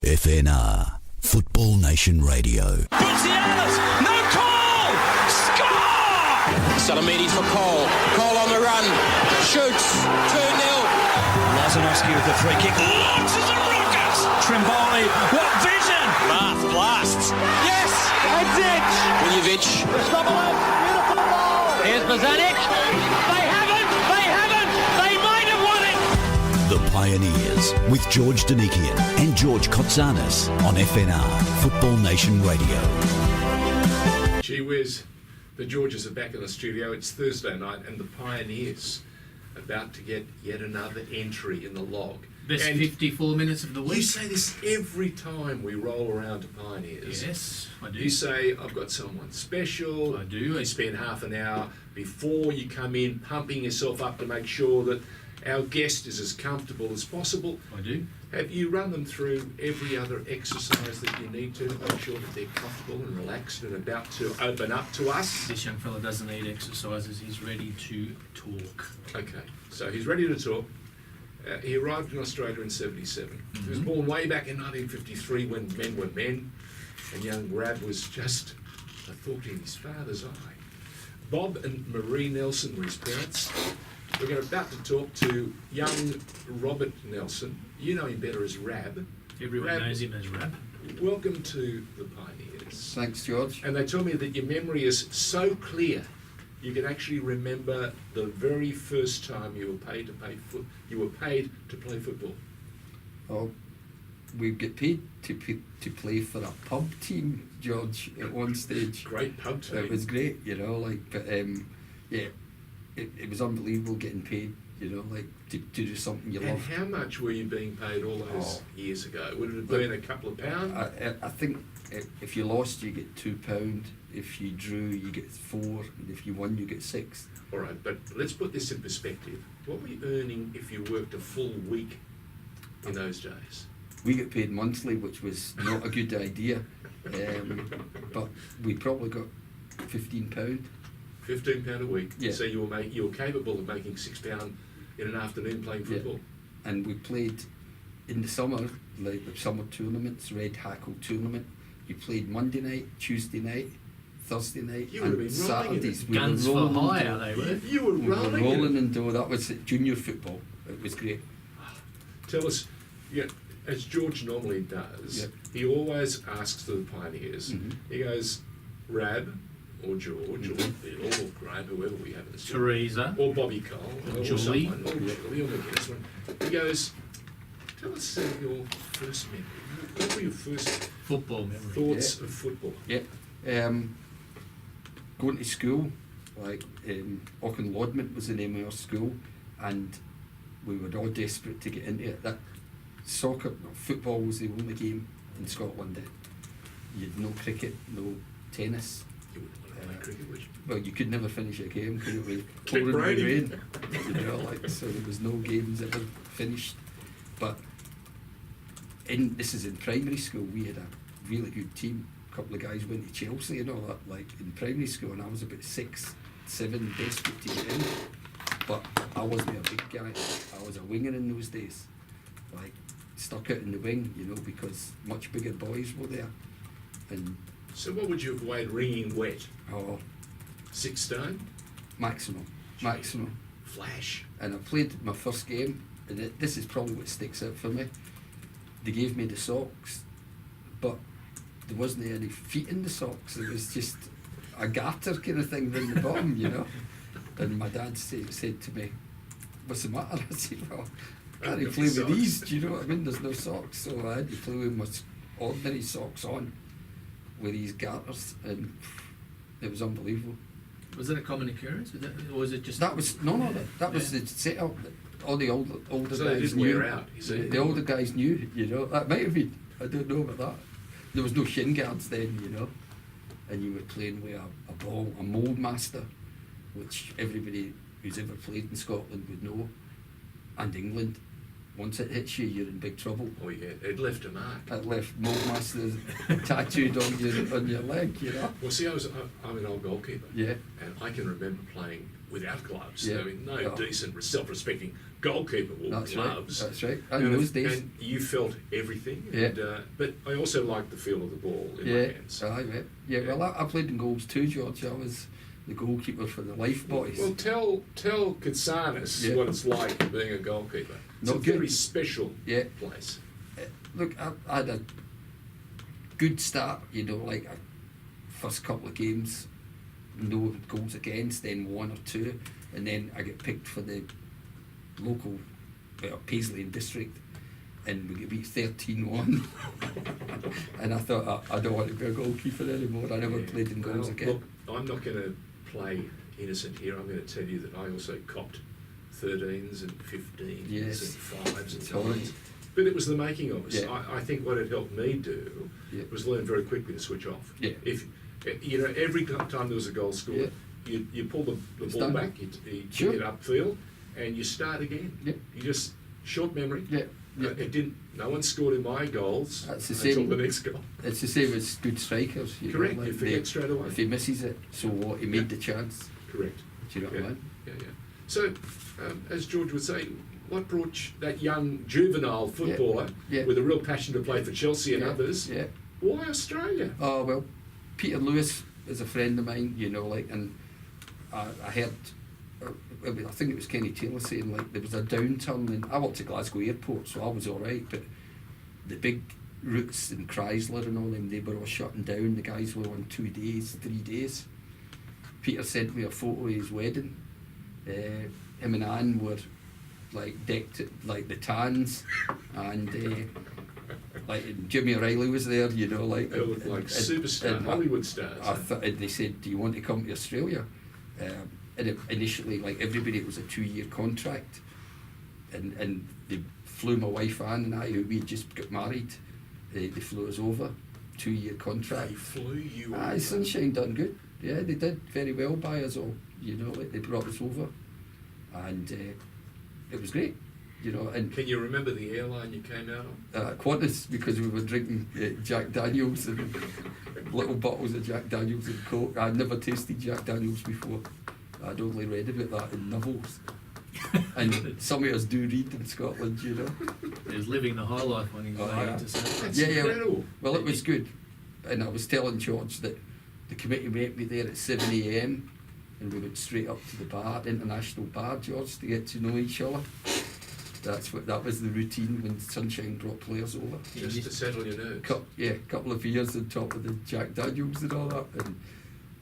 FNR, Football Nation Radio. Putsianis, no call! Score! Salamini for Cole. Cole on the run. Shoots. 2-0. Lazanovsky with the free kick. Launches a rocket! Trimboli, what vision! Blasts. Yes! Edzic! Miljevic. Beautiful ball! Here's Bozanic. They might have won it! The Pioneers with George Danikian and George Kotsanis on FNR, Football Nation Radio. Gee whiz, the Georges are back in the studio. It's Thursday night and the Pioneers about to get yet another entry in the log. Best and 54 minutes of the week. You say this every time we roll around to Pioneers. Yes, I do. You say, I've got someone special. I do. You spend half an hour before you come in pumping yourself up to make sure that our guest is as comfortable as possible. I do. Have you run them through every other exercise that you need to make sure that they're comfortable and relaxed and about to open up to us? This young fella doesn't need exercises. He's ready to talk. Okay, so he's ready to talk. He arrived in Australia in 77. He was born way back in 1953 when men were men, and young Rab was just a thought in his father's eye. Bob and Marie Nelson were his parents. We're about to talk to young Robert Nelson. You know him better as Rab. Everyone Rab, knows him as Rab. welcome to the Pioneers. Thanks, George. And they told me that your memory is so clear, you can actually remember the very first time you were paid to play football. Oh, we get paid to play for a pub team, George, at one stage. Great pub team. It was great, but yeah, it was unbelievable getting paid, to do something you And love. how much were you being paid all those years ago? Would it have been a couple of pounds? I think if you lost, you get £2. If you drew, you get 4, and if you won, you get 6. All right, but let's put this in perspective. What were you earning if you worked a full week in those days? We get paid monthly, which was not a good idea, but we probably got £15. £15 a week. Yeah. So you were capable of making £6 in an afternoon playing football. Yeah. And we played in the summer, like the summer tournaments, Red Hackle tournament. You played Monday night, Tuesday night, Thursday night, You would have and been rolling in Saturdays. it. We Guns were for rolling hire, dough. they were. You were We were rolling, rolling in in dough. That was junior football. It was great. Tell us, as George normally does, Yep. he always asks the Pioneers, Mhm. he goes, Rab, or George, or Bill, or Graham, whoever we have in the studio, Teresa. or Bobby Cole, or Julie. someone, or Julie, or maybe this one. He goes, tell us your first memory. What were your first Football memory. thoughts of football? Yeah. Going to school, Auchinlodment was the name of our school, and we were all desperate to get into it. That football was the only game in Scotland that you had no cricket, no tennis. You wouldn't want to play cricket, would you? Well, you could never finish a game because it was Kept pouring with raining. rain. So there was no games ever finished. But this is in primary school. We had a really good team. A couple of guys went to Chelsea and all that, like in primary school, and I was about 6, 7, desperate to get in. But I wasn't a big guy. I was a winger in those days, like stuck out in the wing, because much bigger boys were there. And So what would you have weighed wringing wet? oh, 6 stone? maximum. Flash. And I played my first game, and this is probably what sticks out for me. They gave me the socks, but there wasn't any feet in the socks. It was just a garter kind of thing down the bottom, And my dad said to me, "What's the matter?" I said, "Well, I can't play with these, do you know what I mean? There's no socks." So I had to play with my ordinary socks on with these garters, and it was unbelievable. Was it a common occurrence? Or was it just... That was that was the setup. All the older So they guys didn't knew. wear out, you see. The older guys knew, That might have been. I don't know about that. There was no shin guards then, and you were playing with a ball, a mould master, which everybody who's ever played in Scotland would know, and England. once it hits you, you're in big trouble. Oh yeah, it left a mark. It left Moldmasters tattooed on your leg, you know. Well, see, I'm an old goalkeeper. Yeah. And I can remember playing without gloves. Yeah. I mean, no Oh. decent, self-respecting goalkeeper wore That's gloves. right. That's right. In those days. And you felt everything. Yeah. And, but I also liked the feel of the ball in my Yeah. hands. Aye, right. Yeah. Well, I played in goals too, George. I was the goalkeeper for the Life Boys. Well, tell Katsanis Yeah. what it's like being a goalkeeper. It's Not a good. very special Yeah. place. Look, I had a good start, you know, like first couple of games, no goals against, then one or two, and then I get picked for the local Paisley district, and we get beat 13-1. And I thought, I don't want to be a goalkeeper anymore. I never played in goals Well, again. Look, I'm not going to play innocent here. I'm going to tell you that I also copped 13s and 15s Yes. and 5s and It's all right. 9s. But it was the making of us. Yeah. I think what it helped me do Yeah. was learn very quickly to switch off. Yeah. If you know, every time there was a goal scored, you pull the ball Stand back, back. you Sure. kick it upfield, and you start again. Yeah. You just short memory. Yeah. Yeah. It didn't. No one scored in my goals That's the until same. the next goal. It's the same as good strikers. You Correct, know, you like forget straight away. If he misses it, so what? He made the chance. Correct. Do you know what I mean? Yeah. So, as George would say, what brought that young juvenile footballer Yeah. with a real passion to play for Chelsea and Yeah. others? Yeah. Why Australia? Oh, well, Peter Lewis is a friend of mine, you know, like, and I heard, I think it was Kenny Taylor saying, like, there was a downturn, and I worked at Glasgow Airport, so I was alright, but the big routes in Chrysler and all them, they were all shutting down. The guys were on 2 days, 3 days. Peter sent me a photo of his wedding. Him and Anne were like decked like the Tans, and like Jimmy O'Reilly was there, you know, like They look like superstar Hollywood stars. And they said, "Do you want to come to Australia?" And initially, like everybody, it was a 2-year contract, and they flew my wife Anne and I, who we just got married. They flew us over, 2-year contract. They flew you Aye, over. Sunshine done good. Yeah, they did very well by us all. You know, like they brought us over, and it was great. You know, and Can you remember the airline you came out on? Qantas, because we were drinking Jack Daniels and little bottles of Jack Daniels and Coke. I'd never tasted Jack Daniels before. I'd only read about that in novels. And some of us do read in Scotland, you know. He was living the high life when he was Oh, yeah. into South. That's Yeah. incredible. Well, it was good. And I was telling George that the committee met me there at 7 a.m. and we went straight up to the bar, international bar, George, to get to know each other. That was the routine when Sunshine brought players over. Just to settle your nerves. Couple of years on top of the Jack Daniels and all that. And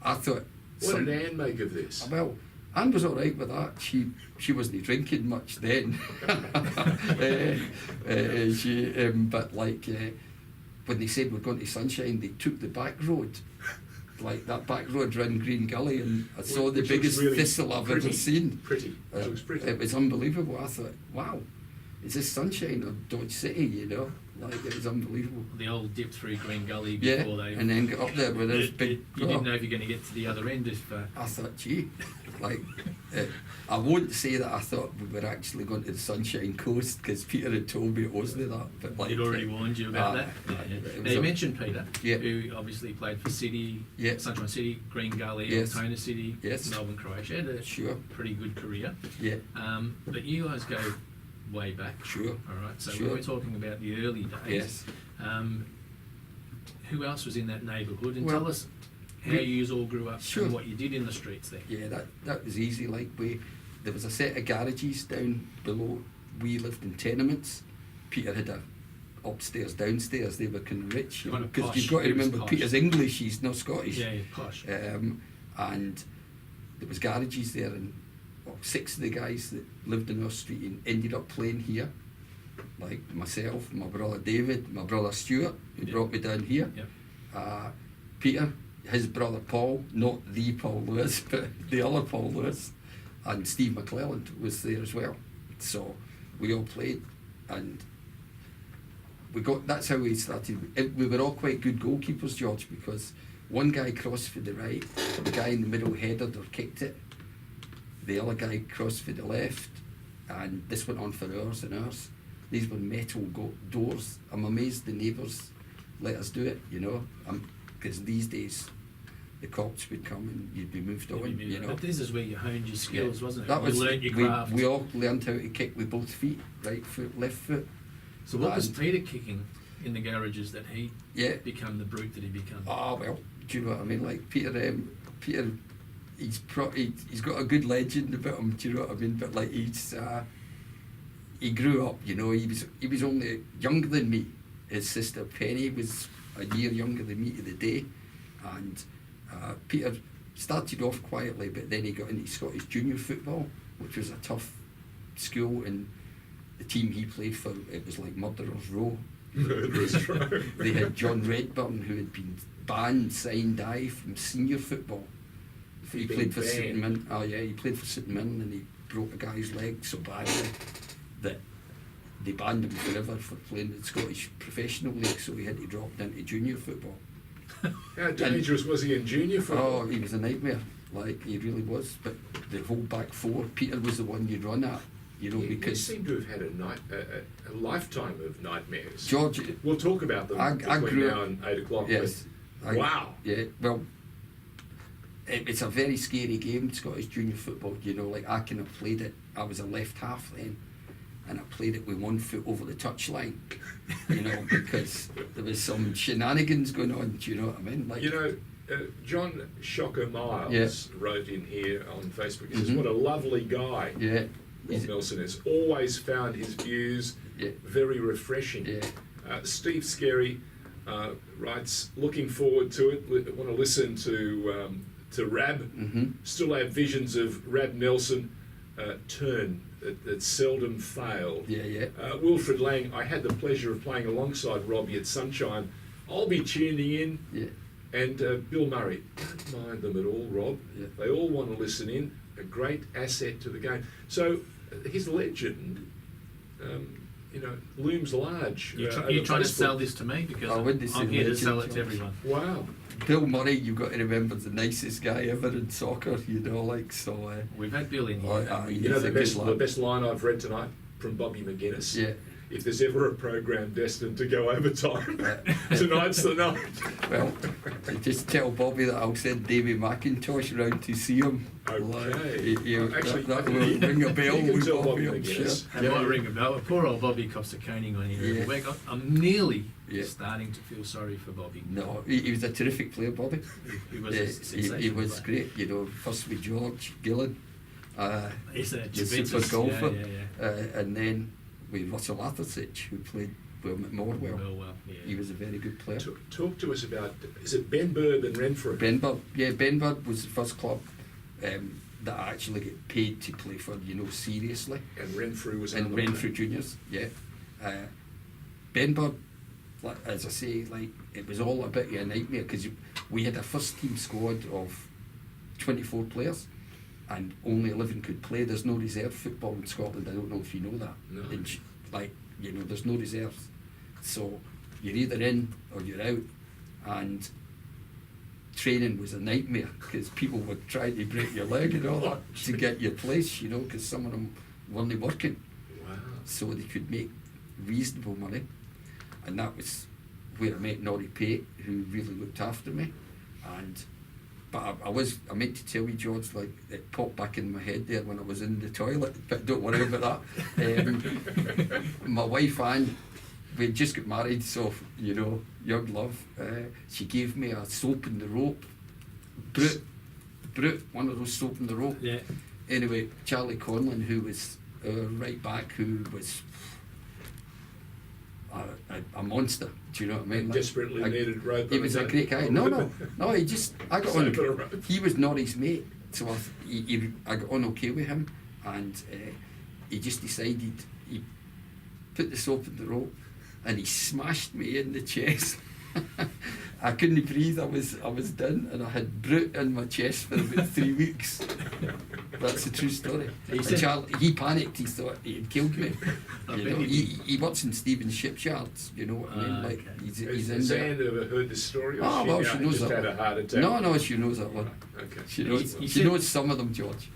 I thought, What did Anne make of this? well, Anne was all right with that. She wasn't drinking much then. But like when they said we're going to Sunshine, they took the back road, like that back road round Green Gully, and I saw the Which looks biggest really thistle I've pretty. ever seen. Pretty. It looks pretty. It was unbelievable. I thought, wow, is this Sunshine or Dodge City? You know, like it was unbelievable. The old dip through Green Gully Yeah, before they. and then got up there with this big. You didn't know if you're going to get to the other end if. I thought, gee, like, I won't say that I thought we were actually going to the Sunshine Coast because Peter had told me it wasn't that. But like, He'd already warned you about that. it Now was you a- mentioned Peter, Yeah. who obviously played for City, Yeah. Sunshine City, Green Gully, Yes. Altona City, Yes. Melbourne, Croatia. Had a Sure. pretty good career. Yeah, But you guys go way back. sure. All right. So Sure. we were talking about the early days. Yes. Who else was in that neighbourhood? And Well, tell us how we- you all grew up Sure. and what you did in the streets there. Yeah, that was easy. Like there was a set of garages down below. We lived in tenements. Peter had a upstairs, downstairs. They were kind of rich Kind of because posh. you've got to He was remember posh. Peter's English. He's not Scottish. Yeah, posh. And there was garages there, and 6 of the guys that lived in our street and ended up playing here, like myself, my brother David, my brother Stuart, who Yeah. brought me down here. Yeah. Peter, his brother Paul, not the Paul Lewis, but the other Paul Lewis, and Steve McClelland was there as well. So we all played, and that's how we started. We were all quite good goalkeepers, George, because one guy crossed for the right, the guy in the middle headed or kicked it, the other guy crossed for the left, and this went on for hours and hours. These were metal doors. I'm amazed the neighbours let us do it, you know, because these days the cops would come and you'd be moved on, you know. But this is where you honed your skills, wasn't it? That was, you learnt your craft. we all learned how to kick with both feet, right foot, left foot. So what was Peter kicking in the garages that he became the brute that he became? Oh, well, do you know what I mean? Like Peter, he's got a good legend about him, do you know what I mean? But like he grew up, you know, he was only younger than me. His sister Penny was a year younger than me to the day, and Peter started off quietly, but then he got into Scottish junior football, which was a tough school, and the team he played for, it was like Murderers Row. Murderers Row. They had John Redburn, who had been banned, signed from senior football. He played for St Mirren. Oh yeah, he played for St Mirren, and he broke a guy's leg so badly that they banned him forever for playing in the Scottish Professional League, so he had to drop down to junior football. How dangerous was he in junior football? Oh, he was a nightmare, like he really was. But the whole back four, Peter was the one you'd run at, you know, because you seem to have had a lifetime of nightmares. George, we'll talk about them I between grew now up, and 8 o'clock. yes. Wow. Yeah, well, it's a very scary game, Scottish junior football, you know, like I kind of played it, I was a left half then, and I played it with one foot over the touchline, you know, because there was some shenanigans going on, do you know what I mean? Like, You know, John Shocker Miles wrote in here on Facebook, he says, what a lovely guy. Yeah. Rob Nelson has always found his views very refreshing. Yeah. Steve Scarry writes, looking forward to it, want to listen to Rab, still have visions of Rab Nelson turn that seldom failed. Wilfred Lang, I had the pleasure of playing alongside Robbie at Sunshine. I'll be tuning in. Yeah. And Bill Murray, don't mind them at all, Rob. Yeah. They all want to listen in. A great asset to the game. So his legend, you know, looms large. You're trying to sell this to me because I'm here to sell it to everyone. Wow. Bill Murray, you've got to remember, the nicest guy ever in soccer, you know, like, so... We've had Bill in here. You know, the best line I've read tonight from Bobby McGuinness. Yeah. If there's ever a program destined to go overtime, tonight's the night. Well, just tell Bobby that I'll send Davy McIntosh round to see him. Okay. Actually, that will ring a bell you can with tell Bobby, Bobby I'm sure. McGuinness. It might ring a bell. Poor old Bobby cops a caning on here every week. I'm nearly starting to feel sorry for Bobby. No, he was a terrific player, Bobby. He was a sensational he was player. great, you know, first with George Gillan, He's a the Juventus, super golfer, yeah. and then with Russell Athersidge, who played well at Morwell. Yeah. He was a very good player. Talk to us about, is it Benburb and Renfrew? Benburb was the first club that I actually get paid to play for, you know, seriously. And Renfrew was And another Renfrew one. Juniors, yeah. Benburb, like, as I say, like, it was all a bit of a nightmare because we had a first team squad of 24 players and only 11 could play. There's no reserve football in Scotland. I don't know if you know that. No. Like, you know, there's no reserves. So you're either in or you're out. And training was a nightmare because people were trying to break your leg and all that to get your place, you know, because some of them weren't working. Wow. So they could make reasonable money. And that was where I met Norrie Pate, who really looked after me. But I meant to tell you, George, like, it popped back in my head there when I was in the toilet, but don't worry about that. My wife Anne, we had just got married, so, you know, young love, she gave me a soap in the rope, Brute, one of those soap in the rope. Yeah. Anyway, Charlie Conlon, who was right back, who was a monster, do you know what I mean? Like, Desperately needed rope. He was a great guy. No, I got Soap and a on. rope. He was Norrie's mate, so I got on okay with him, and he just decided, he put the soap in the rope, and he smashed me in the chest. I couldn't breathe. I was done, and I had Brute in my chest for about 3 weeks. That's the true story. And Charlie, he panicked. He thought he had killed me. You know, he works in Stephen's shipyards. You know what I mean? Like, he's in Has there. Anne ever heard this story? Or Oh, well, she knows just that had one. a heart attack? No, she knows that one. Okay. She knows some of them, George.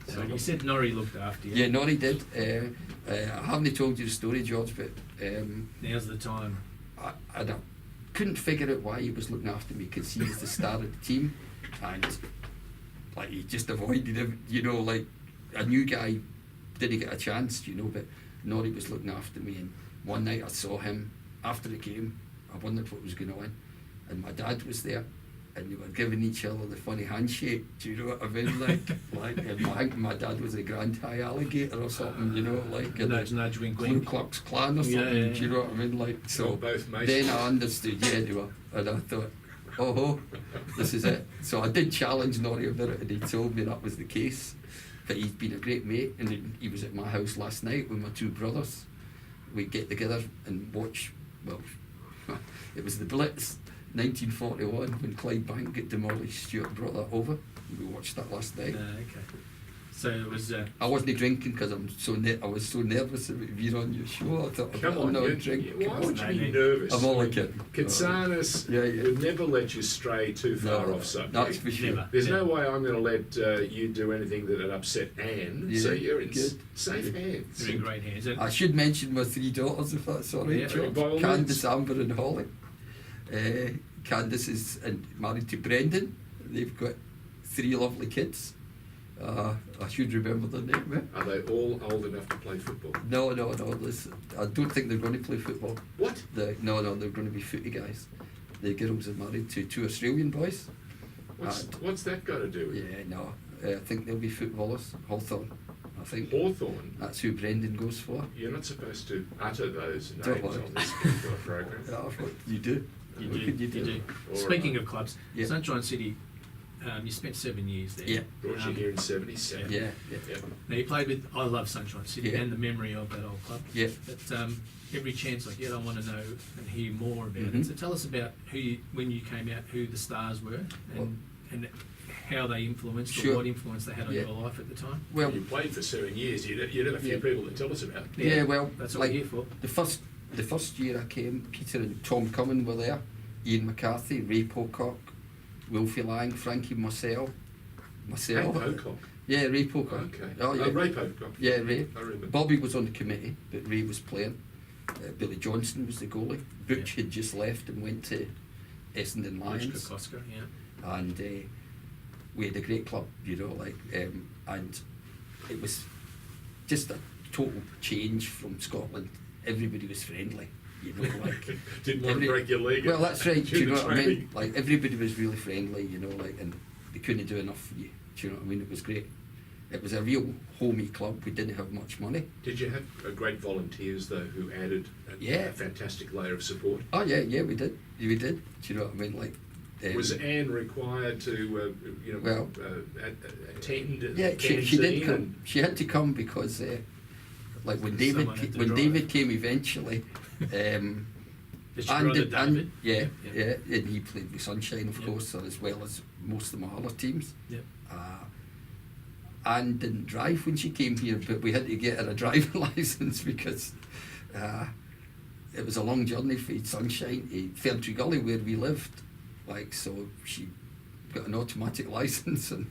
So you said Norrie looked after you. Yeah, Norrie did. I haven't told you the story, George, but Now's the time. I couldn't figure out why he was looking after me, because he was the star of the team, and like he just avoided him. You know, like a new guy didn't get a chance. You know, but Norrie was looking after me, and one night I saw him after the game. I wondered what was going on, and my dad was there. And they were giving each other the funny handshake. Do you know what I mean? Like and I think my dad was a Grand High Alligator or something. You know, like Nudge, wink, Ku wink. Klux Klan or something. Yeah. Do you know what I mean? Like so. Both Masons. Then I understood. Yeah, they were, and I thought, oh, this is it. So I did challenge Norrie about it, and he told me that was the case. But he's been a great mate, and he was at my house last night with my two brothers. We'd get together and watch. Well, it was the Blitz. 1941, when Clydebank got demolished, Stuart brought that over. We watched that last night. Okay. So it was. I wasn't drinking because I was so nervous about being on your show. I thought, Come I'm on, not you, drinking. why would you be mate. nervous? I'm only kidding. Katsanis Yeah. would never let you stray too far No, off subject. that's for sure. Never. There's no Yeah. way I'm going to let you do anything that would upset Anne. Yeah, So you're in good. safe hands. You're in great hands. And I should mention my three daughters, if that's all right, Yeah, George. by all Candice, means. Amber and Holly. Candice is married to Brendan. They've got 3 lovely kids. I should remember their name. Eh? Are they all old enough to play football? No. I don't think they're going to play football. What? No, they're going to be footy guys. The girls are married to 2 Australian boys. What's that got to do with Yeah, no. I think they'll be footballers. Hawthorn, I think. Hawthorn? That's who Brendan goes for. You're not supposed to utter those Don't names worry. on this particular program. Yeah, you do. You What do. could You do. All Speaking right. of clubs, Yeah. Sunshine City. You spent 7 years there. Yeah. Brought you here in 77. Yeah. Yep. Now you played with. I love Sunshine City Yeah. and the memory of that old club. Yeah. But every chance I get, I want to know and hear more about Mhm. it. So tell us about when you came out, who the stars were, and how they influenced Sure. or what influence they had on Yeah. your life at the time. Well, You played for 7 years. You'd have a few Yeah. people to tell us about. yeah, well, That's what like we're here for. the first year I came, Peter and Tom Cummin were there, Ian McCarthy, Ray Pocock, Wilfie Lang, Frankie Marcel, myself. Hey, Pocock. Yeah, Ray Pocock. Okay. Oh, yeah. Ray Pocock. Yeah, Ray. I remember. Bobby was on the committee, but Ray was playing. Billy Johnston was the goalie. Butch Yeah. had just left and went to Essendon Rich Lions. Kokoska, yeah. And we had a great club, you know, and it was just a total change from Scotland. Everybody was friendly, you know, like Didn't want to break your leg. well, that's right. Do you during know the what I mean? training. Like everybody was really friendly, you know, like, and they couldn't do enough for you. Do you know what I mean? It was great. It was a real homey club. We didn't have much money. Did you have great volunteers though, who added a fantastic layer of support? Oh yeah, we did. We did. Do you know what I mean? Like, Was Anne required to, Well, attend? yeah, she canteen did come. and- She had to come because, like, when Someone had to drive. David came eventually, Did your brother David? yeah, and he played with Sunshine, of Yeah. course, as well as most of my other teams. Yep. Anne didn't drive when she came here, but we had to get her a driving licence because it was a long journey for Sunshine to Fairtree Gully where we lived. Like, so she got an automatic licence, and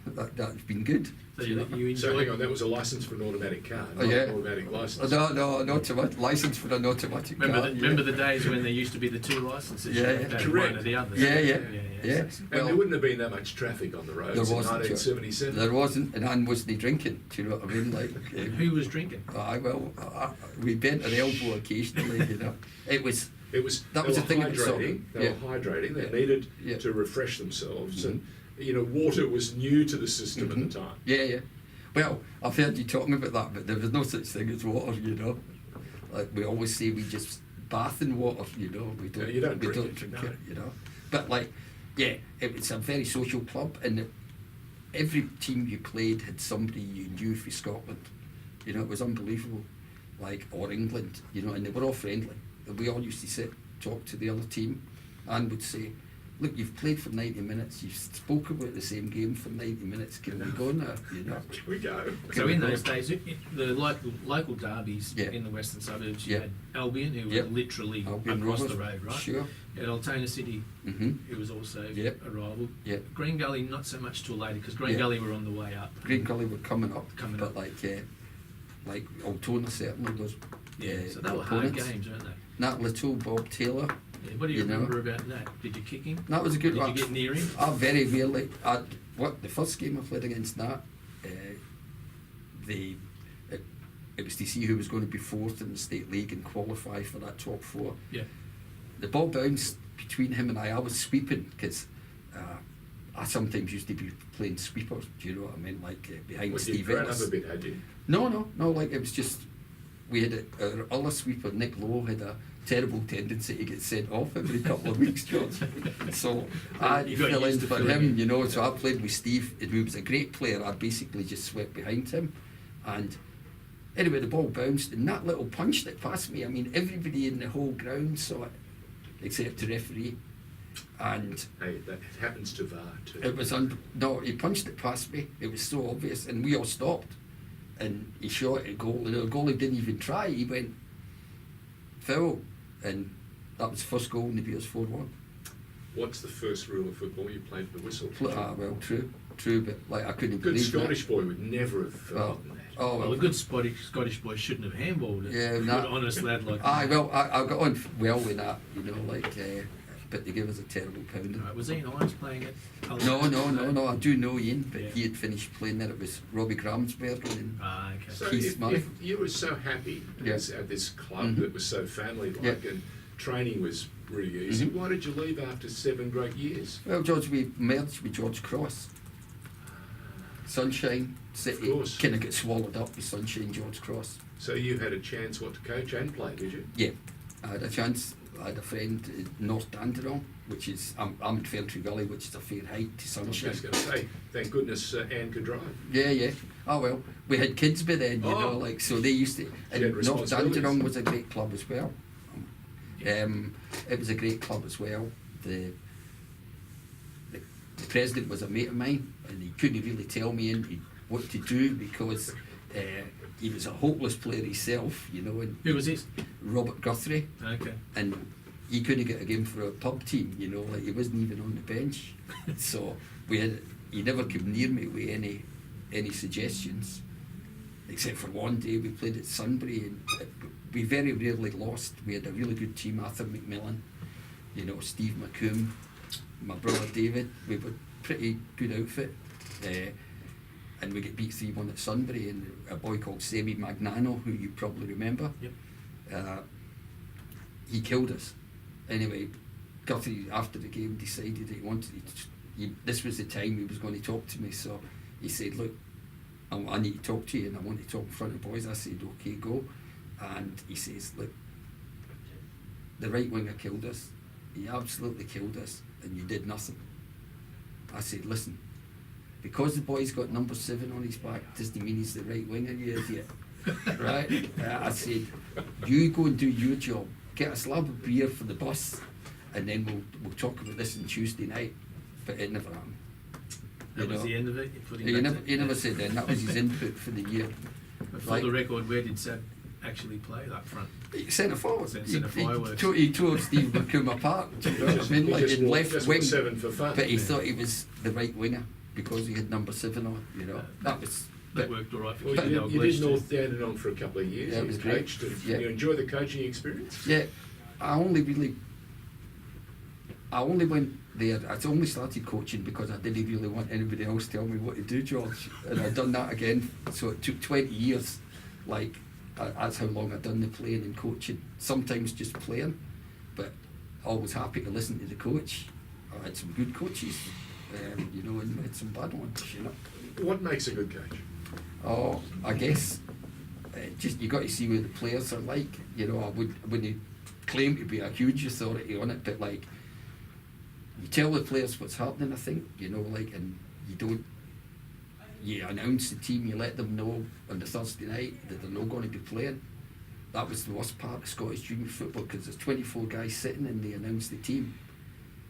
that's been good. So you So enjoyed hang on, that was a license for an automatic car, Oh, not yeah. an automatic license. No, an automatic licence for an automatic Remember, car. remember the days when there used to be the 2 licenses? Yeah, You yeah. had to have Correct. one or the other. Yeah. And Well, there wouldn't have been that much traffic on the roads there in wasn't. 1977. There wasn't, and Anne wasn't drinking. Do you know what I mean? Like, Who was drinking? we bent her elbow occasionally. You know, it was. It was, That was they the thing were about soccer. hydrating. They Yeah. were hydrating. They Yeah. needed Yeah. to refresh themselves, Mhm. and water was new to the system Mhm. at the time. Yeah. Well, I've heard you talking about that, but there was no such thing as water. You know, like we always say, we just bath in water. You know, we don't. Yeah, you don't we drink don't it, drink no. it. You know, but like, yeah, it was a very social club, and every team you played had somebody you knew from Scotland. You know, it was unbelievable. Like, or England. You know, and they were all friendly. And we all used to sit, talk to the other team, and would say, look, you've played for 90 minutes, you've spoke about the same game for 90 minutes, can we go now, you know? Here we go. So in those days, the local derbies Yeah. in the western suburbs, you Yeah. had Albion, who Yeah. were literally Albion across Rovers, the road, right? sure. You had Altona City, Mm-hmm. who was also Yeah. a rival. Yeah. Green Gully, not so much till later, because Green Yeah. Gully were on the way up. Green Gully were coming up, Coming but up. like Altona certainly was. Yeah, so they were hard opponents. games, weren't they? Nat Little, Bob Taylor. Yeah, what do you You know. remember about that? Did you kick him? That was a good Did one. you get near him? I very rarely. The first game I played against Nat, it was to see who was going to be fourth in the state league and qualify for that top four. Yeah. The ball bounced between him and I was sweeping because I sometimes used to be playing sweepers. Do you know what I mean? Like behind Well, Steve you'd grown Ellis. up a bit, had you? No. Like it was just we had our other sweeper Nick Lowe had a terrible tendency to get sent off every couple of weeks, George. So I You got fell in used to for filling him, in. you know. So I played with Steve, who was a great player. I basically just swept behind him, and anyway, the ball bounced, and that little punched it past me. I mean, everybody in the whole ground saw it, except the referee, and Hey, that happens to VAR too. it was no, he punched it past me. It was so obvious, and we all stopped. And he shot a goal, and the goalie didn't even try. He went foul, and that was the first goal in the Bears 4-1. What's the first rule of football? You played the whistle. Well, true, but like I couldn't Good believe Scottish that. boy would never have forgotten that. Oh Well, well, a good Scottish boy shouldn't have handballed it. Yeah, A nah. good, honest lad like I that. well, I got on well with that, you know, but they gave us a terrible pounding. Right, was Ian Irons playing it? No. I do know Ian, but Yeah. he had finished playing there. It was Robbie Gramsberg and Ah, okay. So Keith Murray. if you were so happy Yeah. at this club Mhm. that was so family-like Yeah. and training was really easy, Mhm. why did you leave after 7 great years? well, George, we merged with George Cross. Sunshine City Of course. kind of got swallowed up with Sunshine George Cross. So you had a chance, to coach and play, did you? Yeah, I had a chance. I had a friend in North Dandenong, which is I'm in Fairtree Gully, which is a fair height to I was Sunshine. just going to say, thank goodness Anne could drive. Yeah. Oh well, we had kids by then, you know, Oh. like so they used to. She And had North responsibilities. Dandenong was a great club as well. It was a great club as well. The president was a mate of mine, and he couldn't really tell me what to do because he was a hopeless player himself, you know. And Who was this? Robert Guthrie. Okay. And he couldn't get a game for a pub team, you know, like he wasn't even on the bench. So he never came near me with any suggestions, except for one day we played at Sunbury and we very rarely lost. We had a really good team, Arthur McMillan, you know, Steve McComb, my brother David. We were pretty good outfit. And we get beat 3-1 at Sunbury, and a boy called Semi Magnano, who you probably remember. Yep. He killed us. Anyway, Guthrie, after the game, decided that he wanted this was the time he was going to talk to me, so he said, look, I need to talk to you, and I want to talk in front of boys. I said, okay, go. And he says, look, the right winger killed us. He absolutely killed us, and you did nothing. I said, listen, because the boy's got number 7 on his back doesn't mean he's the right winger, you idiot. Right? I said, you go and do your job. Get a slab of beer for the bus, and then we'll talk about this on Tuesday night. But it never happened. That was the end of it? He never said that. That was his input for the year. But for the record, where did Seb actually play up front? Centre forward. Centre forward. He tore Steve McComb apart. Do you know what I mean? He Like just in walked- left just wing. went 7 for fun. But he thought he was the right winger because he had number 7 on. You know, that was. That worked all right for Well, Kidney you did North Dandenong for a couple of years. Yeah, it You was great. coached. And Yeah. you enjoy the coaching experience? Yeah, I only went there. I only started coaching because I didn't really want anybody else to tell me what to do, George. And I've done that again. So it took 20 years. Like that's how long I've done the playing and coaching. Sometimes just playing, but always happy to listen to the coach. I had some good coaches, you know, and had some bad ones, you know. What makes a good coach? Oh, I guess just you got to see what the players are like. You know, I wouldn't claim to be a huge authority on it, but like you tell the players what's happening. I think, you know, like, and you announce the team, you let them know on the Thursday night that they're not going to be playing. That was the worst part of Scottish junior football because there's 24 guys sitting and they announce the team.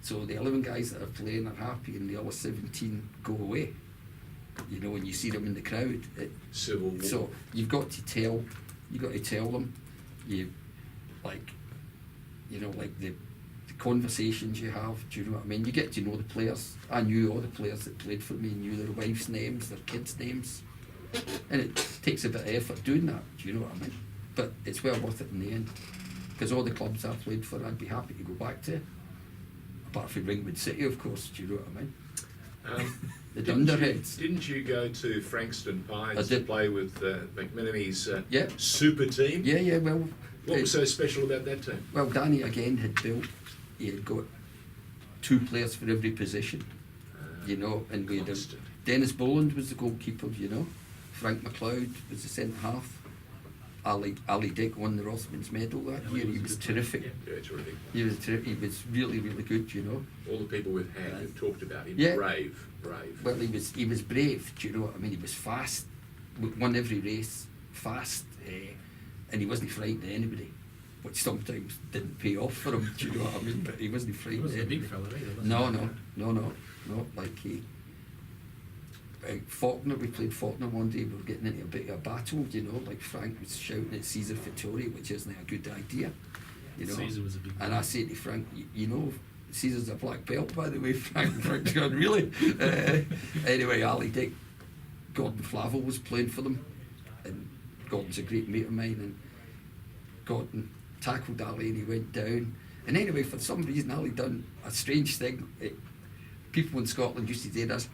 So the 11 guys that are playing are happy, and the other 17 go away. You know, when you see them in the crowd. Civil war. So you've got to tell them, like the conversations you have. Do you know what I mean? You get to know the players. I knew all the players that played for me, knew their wives' names, their kids' names, and it takes a bit of effort doing that. Do you know what I mean? But it's well worth it in the end, because all the clubs I played for, I'd be happy to go back to. Apart from Ringwood City, of course. Do you know what I mean? The Dunderheads. Didn't you go to Frankston Pines I did. to play with McMenemy's Yeah. super team? Yeah. Well, What was so special about that team? well, Danny again had built. He had got 2 players for every position. You know, and we had Constant. Dennis Boland was the goalkeeper. You know, Frank McLeod was the centre half. Ali Dick won the Rothmans medal that year. He was terrific. Yeah, terrific. He was terrific. He was really, really good. You know. All the people we've had have talked about him. Yeah. Brave. Well, he was brave. Do you know what I mean? He was fast. Won every race. Fast. And he wasn't frightened of anybody, which sometimes didn't pay off for him. Do you know what I mean? But he wasn't He frightened. wasn't a of big anybody. fella either, was he? No. Like he. Faulkner, we played Faulkner one day. We were getting into a bit of a battle. You know, like Frank was shouting at Caesar Vittori, which isn't a good idea. You know. Caesar was a big And guy. I said to Frank, you know, Caesar's a black belt, by the way, Frank. Frank's gone, really? Anyway, Ali Dick, Gordon Flavel was playing for them, and Gordon's a great mate of mine, and Gordon tackled Ali and he went down. And anyway, for some reason, Ali done a strange thing. People in Scotland used to say this,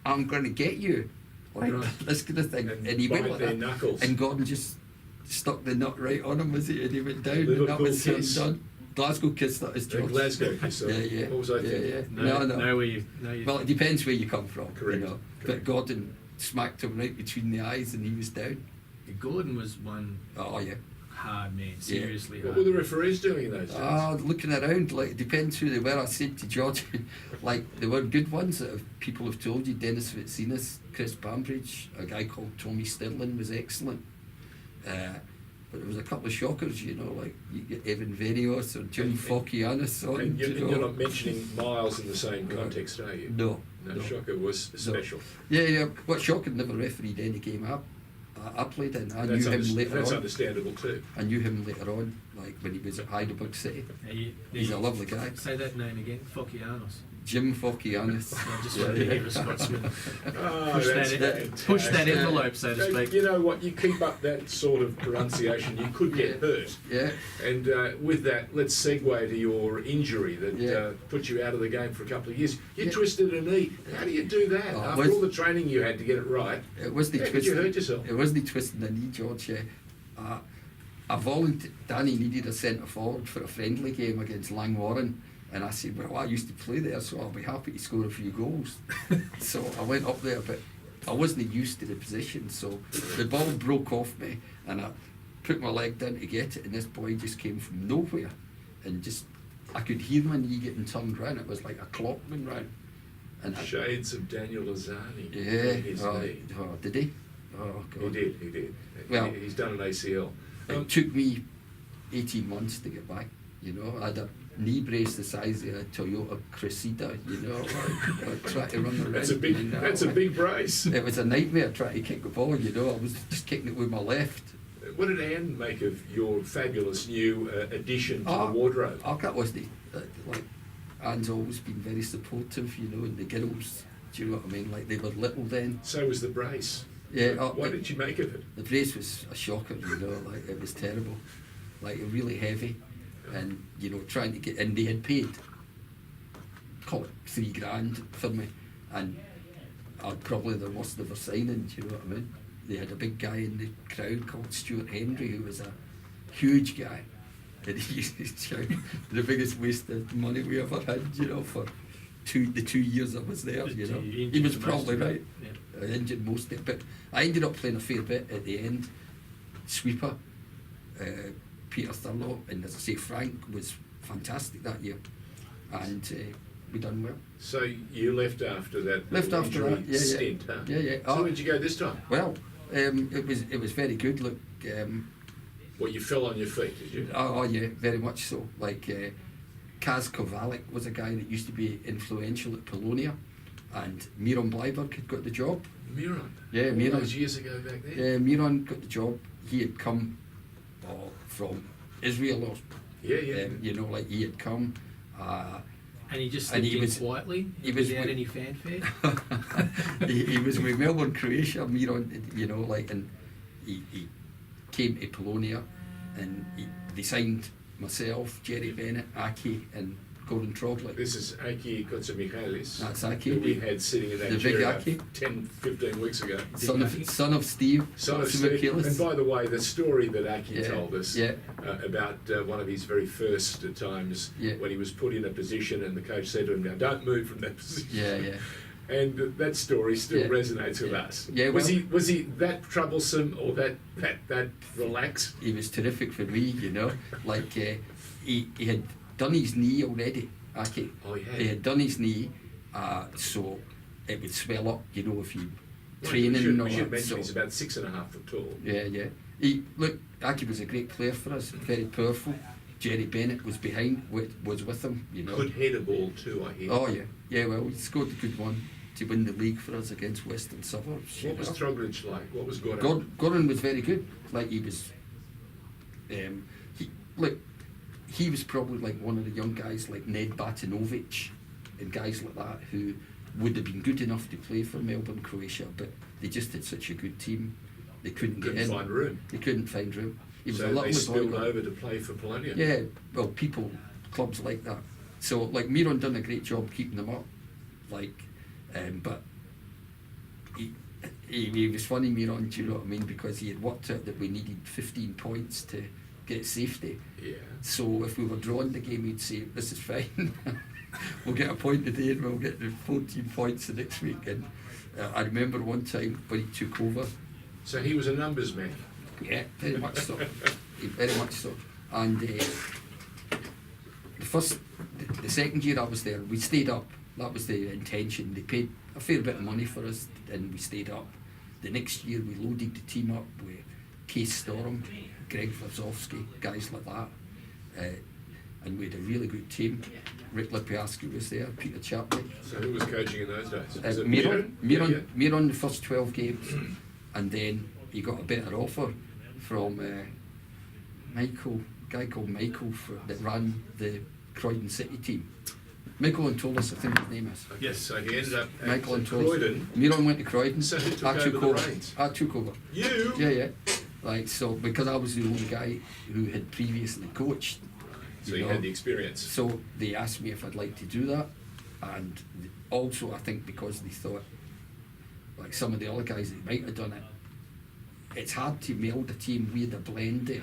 I'm going to get you, or this kind of thing. And he went bite like their that, knuckles. and Gordon just stuck the nut right on him, was he? And he went down, and that Liverpool was him kiss. done. Glasgow kiss, that is The George. Glasgow kiss. Yeah. What was I thinking? Yeah. No, No. where you. Well, it depends where you come from, Correct, you know. But correct. Gordon smacked him right between the eyes, and he was down. Gordon was one Oh yeah. hard man, seriously What hard. were the referees doing in those days? Looking around, like it depends who they were. I said to George, like there were good ones that people have told you. Dennis Fitzsinas, Chris Bambridge, a guy called Tommy Stirling was excellent. But there was a couple of shockers, you know, like you get Evan Venios or Jim Fokianis on. And you know. you're not mentioning Miles in the same context, are you? No. Shocker was special. Yeah. What Shocker never refereed any game I played in. I knew him later That's on. understandable too. I knew him later on, like when he was at Heidelberg City. He's a lovely guy. Say that name again, Fokianos. Jim Fokianis. I just wanted to hear a Scotsman. Oh, Push that's that fantastic. push that envelope, so to So, speak. you know what? You keep up that sort of pronunciation, you could get hurt. Yeah. And with that, let's segue to your injury that Yeah. put you out of the game for a couple of years. You Yeah. twisted a knee. How do you do that? Oh, After was- all the training you had to get it right, It wasn't how did you twisting. hurt yourself? It wasn't twisting the knee, George. I volunteered. Danny needed a centre forward for a friendly game against Langwarren, and I said, "Well, I used to play there, so I'll be happy to score a few goals." So I went up there, but I wasn't used to the position. So the ball broke off me, and I put my leg down to get it, and this boy just came from nowhere, and just I could hear my knee getting turned round. It was like a clock went round. And Shades of Daniel Lazani. yeah, in his knee. did he? Oh God. He did. Well- He's done an ACL. It took me 18 months to get back. You know, I had a knee brace the size of a Toyota Cressida. You know, like trying to run around. That's a big. you know, That's a big brace. It was a nightmare trying to kick the ball. You know, I was just kicking it with my left. What did Anne make of your fabulous new addition to Oh, the wardrobe? That was like Anne's always been very supportive. You know, and the girls. Do you know what I mean? Like they were little then. So was the brace. Yeah. What did you make of it? The brace was a shocker, you know, like it was terrible, like really heavy, and you know trying to get, and they had paid, call it $3,000 for me, and I'd probably the worst ever signing. Do you know what I mean? They had a big guy in the crowd called Stuart Henry, who was a huge guy, and he used to shout, the biggest waste of money we ever had, you know, for the 2 years I was there. You know, he was probably right. Yeah. I injured most of it, but I ended up playing a fair bit at the end. Sweeper, Peter Thurlow, and as I say, Frank was fantastic that year, and we done well. So you left after that. Left little after injury that, stint, huh? Yeah. So where'd you go this time? Well, it was very good. Look, What, you fell on your feet, did you? oh yeah, very much so. Like Kaz Kovalik was a guy that used to be influential at Polonia, and Miron Bleiberg had got the job. Miron. Yeah, All Miron. those years ago back then. Yeah, Miron got the job. He had come from Israel, or Yeah. you know, like he had come. And he just And slipped he in was- quietly he was without with- any fanfare. he was with Melbourne, Croatia, Miron, you know, like, and he came to Polonia, and they signed myself, Jerry Bennett, Aki, and Gordon Trogley. This is Aki Kotsimichalis. That's Aki. Who we had sitting in that The big chair about Aki. 10, 15 weeks ago. Son of Steve. Son of Steve. Kotsimichalis. And by the way, the story that Aki Yeah, told us yeah. about one of his very first times Yeah. when he was put in a position and the coach said to him, "Now don't move from that position." Yeah. And that story still Yeah. resonates with us. Yeah, was well- he that troublesome or that relaxed? He was terrific for me, you know. Like, he had done his knee already, Aki. Oh, yeah. He had done his knee, so it would swell up, you know, if you Well, training and all we should that. mention So, he's about 6.5 foot tall. yeah. Aki was a great player for us, very powerful. Jerry Bennett was was with him, you know. Could head a ball too, I hear. Oh, yeah, well, he scored a good one to win the league for us against Western Suburbs. you What was know. Troglidge like? What was Gordon? Gordon was very good. Like, he was, he was probably like one of the young guys like Ned Batinovic and guys like that who would have been good enough to play for Melbourne, Croatia, but they just had such a good team, they couldn't get in. Find room. They couldn't find room. He was a So lovely they spilled boy. over to play for Polonia. Yeah, well, clubs like that. So, like, Miron done a great job keeping them up. Like, but he was funny, Miron, do you know what I mean? Because he had worked out that we needed 15 points to get safety. Yeah. So if we were drawing the game, he'd say, "This is fine. We'll get a point today and we'll get the 14 points the next week." And I remember one time when he took over. So he was a numbers man. Yeah, very much so. Very much so. And the second year I was there, we stayed up. That was the intention. They paid a fair bit of money for us, and we stayed up. The next year, we loaded the team up with Case Storm, Greg Wazowski, guys like that. And we had a really good team. Rick Lipiaski was there, Peter Chapley. So who was coaching in those days? Was it Miron the first 12 games, and then he got a better offer from a guy called Michael that ran the Croydon City team. Michael Antolis, I think his name is. Yes, so he ended up at Michael Antolis. Croydon. Miron went to Croydon. So who took I took over the reins? I took over. You? Yeah. Like, so, because I was the only guy who had previously coached. So you know. had the experience. So they asked me if I'd like to do that, and also I think because they thought, like some of the other guys that might have done it, it's hard to meld a team. We had a blend there.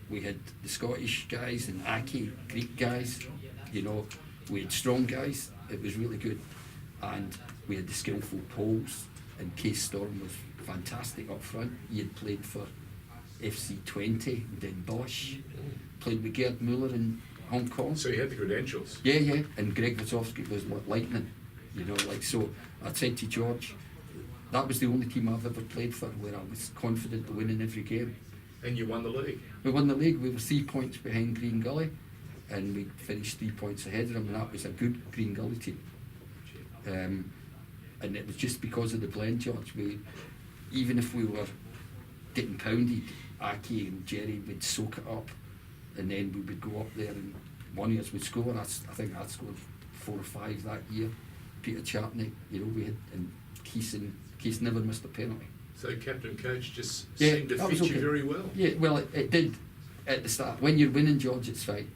We had the Scottish guys and Aki, Greek guys, you know, we had strong guys. It was really good, and we had the skillful Poles, and Case Storm was fantastic up front. He had played for FC20, then Bosch, played with Gerd Muller in Hong Kong. So he had the credentials. Yeah, and Greg Wazowski was like lightning, you know, like, so I said to George, that was the only team I've ever played for where I was confident of winning every game. And you won the league. We won the league, we were 3 points behind Green Gully, and we finished 3 points ahead of them, and that was a good Green Gully team. And it was just because of the blend, George. Even if we were getting pounded, Aki and Jerry would soak it up, and then we would go up there and one of us would score. I think I scored 4 or 5 that year. Peter Chapney, you know, we had, and Keith never missed a penalty. So captain coach just Yeah, seemed to that fit was you okay. very well. Yeah, well, it did at the start. When you're winning, George, it's fine.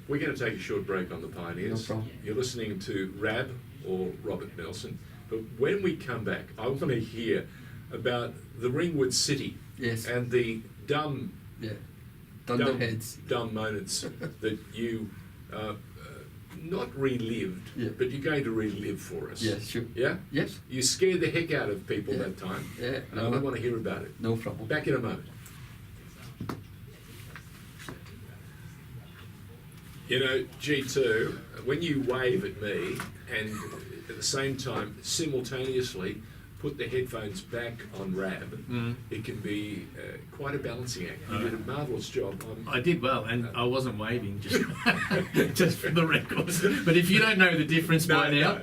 We're going to take a short break on the Pioneers. No problem. You're listening to Rab or Robert Nelson. But when we come back, I want to hear about the Ringwood City Yes. and the dumb Dunderheads. dumb moments that you not relived, Yeah. but you're going to relive for us. Yeah, sure. Yeah? Yes. You scared the heck out of people Yeah. that time. Yeah, And I no. want to hear about it. No problem. Back in a moment. You know, G2, when you wave at me and at the same time, simultaneously, put the headphones back on Rab, it can be quite a balancing act. You did a marvellous job. I did well, and I wasn't waving, just just for the record. But if you don't know the difference by now,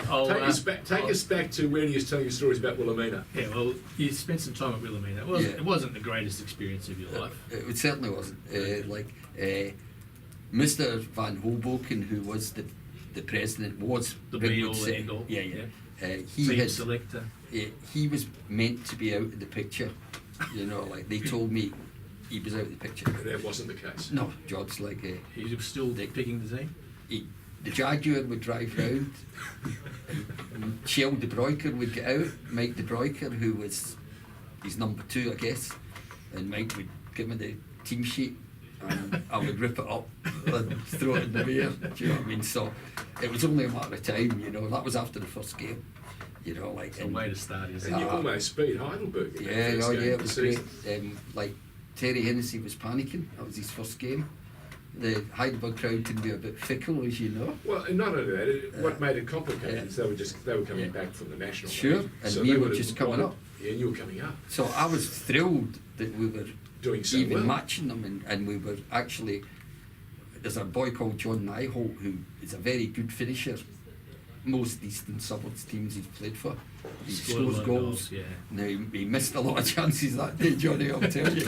I'll take us back to when you was telling your stories about Wilhelmina. Yeah, well, you spent some time at Wilhelmina. It wasn't the greatest experience of your life. It certainly wasn't. Mr. Van Hoboken, who was the president, was The Rick be would all say. end all. Yeah. Team He had, selector. he was meant to be out of the picture. You know, like they told me he was out of the picture. That wasn't the case. No, Jobs like He was still picking the team. the Jaguar would drive round, and Shell de Broeker would get out, Mike de Broeker, who was his number 2, I guess, and Mike would give me the team sheet, and I would rip it up and throw it in the rear. Do you know what I mean? So it was only a matter of time, you know. That was after the first game, you know, like. It's a way to start, isn't And it? you almost beat Heidelberg in that first game it of was the great. season. Like Terry Hennessy was panicking. That was his first game. The Heidelberg crowd can be a bit fickle, as you know. Well, and not only that, what made it complicated is they were coming back from the national Sure, league, and so we they were would have just coming wanted- up. Yeah, and you were coming up, So I was thrilled that we were doing so even well. matching them, and we were actually. There's a boy called John Nyholt who is a very good finisher. Most Eastern Suburbs teams he's played for, he Scored a lot scores of goals. yeah. Now he missed a lot of chances that day, Johnny. I'll tell you.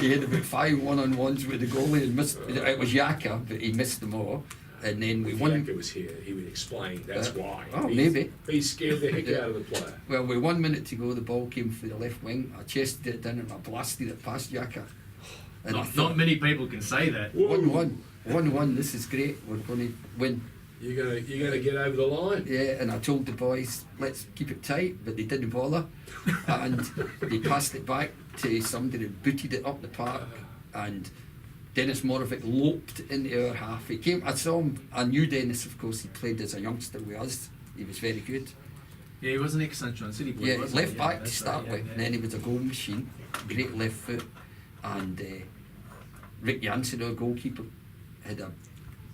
He had about 5 one-on-ones with the goalie and missed. It was Yaka, but he missed them all. And then we If won. Yaka was here, he would explain that's why. Oh, He- maybe. He scared the heck out of the player. Well, with 1 minute to go, the ball came for the left wing. I chested it down and I blasted it past Yaka. And I Not thought, many people can say that. 1-1. This is great. We're going to win. You're gonna get over the line. Yeah, and I told the boys, let's keep it tight, but they didn't bother. And they passed it back to somebody that booted it up the park. And Dennis Morovic loped into our half. He came. I saw him. I knew Dennis, of course. He played as a youngster with us. He was very good. Yeah, he was an ex-Sunshine City boy. Yeah, wasn't he? left back to that's start right, with, and then he was a goal machine, great left foot, and Rick Jansen, our goalkeeper, had a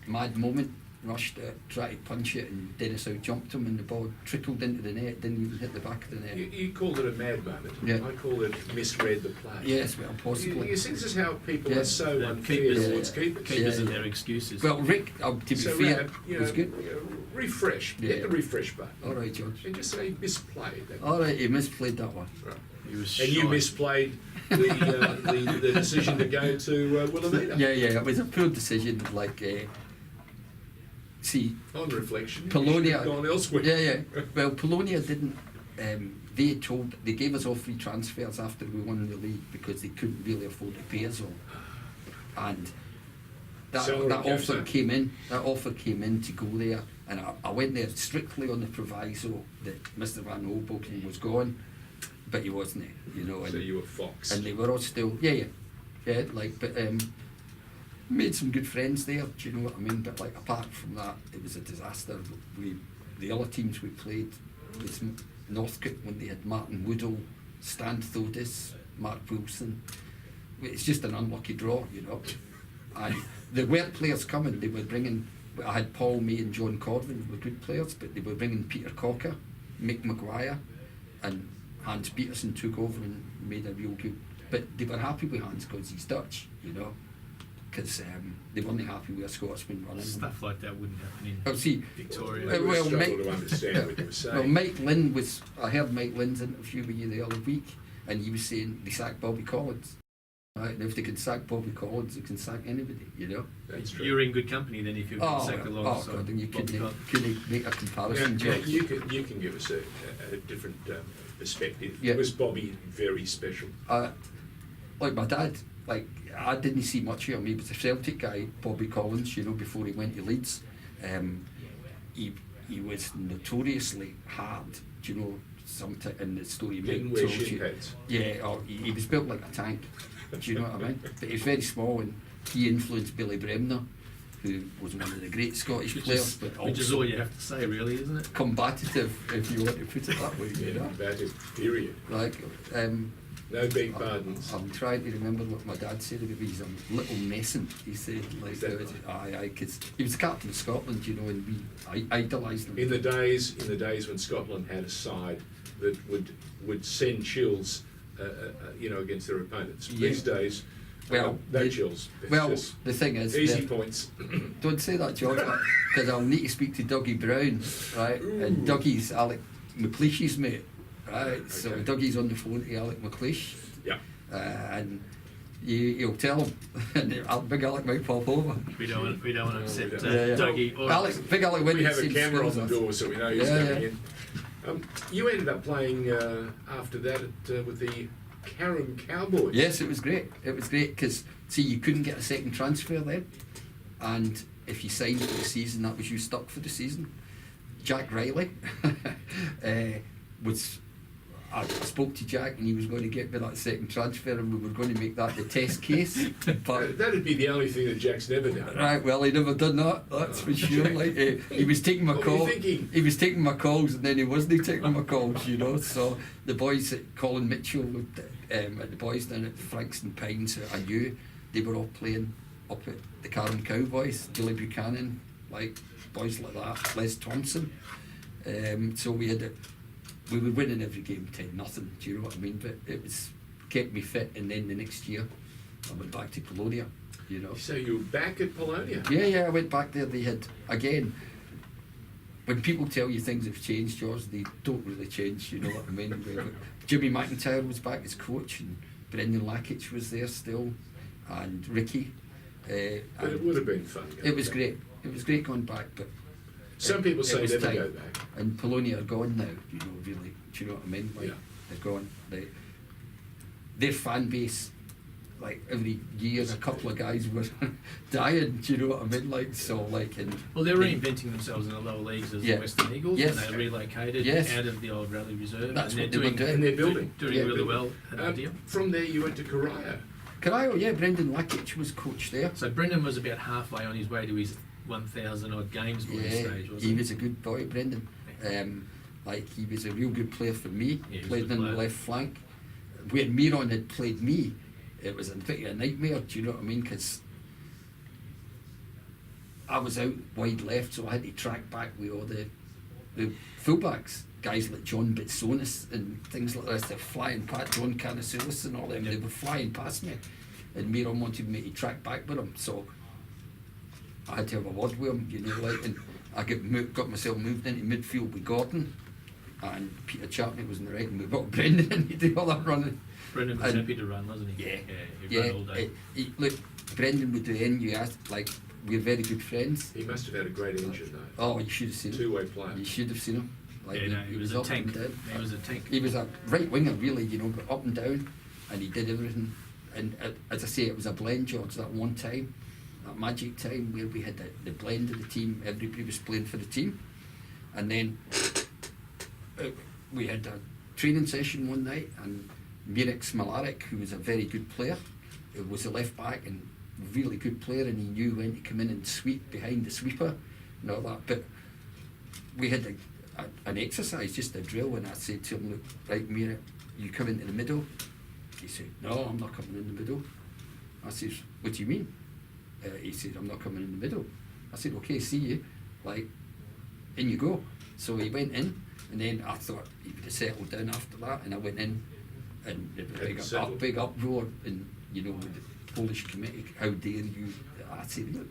mad moment, rushed it, tried to punch it, and Dennis out jumped him, and the ball trickled into the net, didn't even hit the back of the net. You called it a mad moment. Yeah. I call it misread the play. Yes, well, possibly. You see, this is how people Yeah. are so The unfair keepers- towards keepers. Keepers Yeah. and their excuses. Well, Rick, to be So fair, Rab, was good. Refresh. Yeah. Hit the refresh button. All right, George. And just say misplayed. That. All right, he misplayed that one. Right. he was And you shy. misplayed the decision to go to Wilhelmina. Yeah, it was a poor decision. Like, see, On reflection, you Polonia. should have gone elsewhere. Yeah. Well, Polonia didn't. They gave us all free transfers after we won the league because they couldn't really afford to pay us all, and that Salary caps, offer huh? came in. That offer came in to go there, and I went there strictly on the proviso that Mr. Van Hoboken was gone, but he wasn't. You know, and, So you were Fox. and they were all still but made some good friends there. Do you know what I mean? But like apart from that, it was a disaster. The other teams we played was Northcote when they had Martin Woodall, Stan Thodis, Mark Wilson. It's just an unlucky draw, you know. And there weren't players coming. They were bringing. I had Paul May and John Corvin who were good players, but they were bringing Peter Cocker, Mick Maguire, and Hans Peterson took over and made a real good. But they were happy with Hans because he's Dutch, you know. Because they weren't happy with a Scotsman running. Stuff like that wouldn't happen in Oh, see, Victoria. They would well, struggle Mike- to understand what you were saying. well, Mike Lynn was. I heard Mike Lynn's interview with you the other week, and he was saying they sacked Bobby Collins. Right, and if they can sack Bobby Collins, they can sack anybody, you know. That's true. You're in good company then if you're Oh, sacked well, alongside God, and you Bobby couldn't, Collins. couldn't make a comparison, Now, George. you can give us a different perspective. Yeah. Was Bobby very special? Like my dad, like I didn't see much of him. He was a Celtic guy, Bobby Collins, you know, before he went to Leeds. He was notoriously hard, do you know, in the story Didn't Mike wear told shin you. pads. Yeah, or he was built like a tank, do you know what I mean? But he was very small, and he influenced Billy Bremner, who was one of the great Scottish players, but Which is also all you have to say really, isn't it? combative, if you want to put it that way, you know. Combative, period. Like, No big pardons. I'm trying to remember what my dad said about me. He's a little messin. He said, like, Is that right? aye, because he was captain of Scotland, you know, and we idolised him. In the days when Scotland had a side that would send chills, against their opponents. Yeah. These days, Well, no the- chills. It's Well, just the thing is, easy points. don't say that, George, because I'll need to speak to Dougie Brown, right? And Dougie's Alec McLeish's mate, right? So Okay. Dougie's on the phone to Alec McLeish, Yeah. and he'll tell him, and Big Alec might pop over. We don't want to upset Yeah. Dougie. Or Big Alec went We to have a see camera on schools the us. door, so we know who's Yeah, coming yeah. in. You ended up playing after that with the Carrum Cowboys. Yes, it was great. It was great because, see, you couldn't get a second transfer then, and if you signed for the season, that was you stuck for the season. Jack Riley was. I spoke to Jack and he was going to get me that second transfer and we were going to make that the test case. But That'd be the only thing that Jack's never done. right, well, he never done that. That's for sure. Like he was taking my What were you call. thinking? He was taking my calls and then he wasn't taking my calls. You know. So the boys at Colin Mitchell, at the boys down at Frankston Pines, I knew they were all playing up at the Carrum Cowboys. Gilly Buchanan, like boys like that. Les Thompson. So we had we were winning every game 10-0. Do you know what I mean? But it was kept me fit, and then the next year I went back to Polonia. You know. So you were back at Polonia. Yeah, I went back there. They had, again, when people tell you things have changed, George, they don't really change, you know what I mean? Jimmy McIntyre was back as coach, and Brendan Lakic was there still, and Ricky. But it would have been fun. going It was back. great. It was great going back, but Some people it say was never time. go back. And Polonia are gone now, you know, really. Do you know what I mean? Like, Yeah. they're gone. Their fan base, like every year, a couple of guys were dying. Do you know what I mean? Like, so, like, and Well, they're reinventing themselves in the lower leagues as Yeah. the Western Eagles, Yes. and they relocated Yes. out of the old Rally Reserve. That's and what they're they were doing. And they're building. doing Yeah, really building. well at India. From there you went to Korea. Karayo, yeah, Brendan Lakic was coach there. So Brendan was about halfway on his way to his 1,000 odd games by this stage, wasn't he was a good boy, Brendan. Like, he was a real good player for me. Yeah, he was Played a good in the player. left flank. When Miron had played me, it was a bit of a nightmare. Do you know what I mean? Because I was out wide left, so I had to track back with all the fullbacks. Guys like John Bitsonis and things like this. They're flying past John Canisilis and all them. Yeah. They were flying past me, and Miron wanted me to track back with him. So I had to have a word with him, you know, like, and I got myself moved into midfield with Gordon, and Peter Chapman was in the right, and we got Brendan in to do all that running. Brendan was And- happy to run, wasn't he? Yeah, he ran all day. Look, Brendan would do end. You asked, like, we're very good friends. He must have had a great engine though. Oh, you should have seen him. Two-way player. You should have seen him. Like, Yeah, no, he was a up tank. and down. He was a tank. He was a right winger, really, you know, but up and down, and he did everything. And as I say, it was a blend, George. That one time, that magic time where we had the blend of the team. Everybody was playing for the team, and then we had a training session one night, and Mirek Smolarek, who was a very good player, was a left back and really good player, and he knew when to come in and sweep behind the sweeper and all that. But we had an exercise, just a drill, and I said to him, look, right, Mirek, you come into the middle. He said, no, I'm not coming in the middle. I said, what do you mean? He said, I'm not coming in the middle. I said, okay, see you. Like, in you go. So he went in, and then I thought he would have settled down after that, and I went in, and there was a big uproar, and, you know, with the Polish committee, how dare you? I said, look,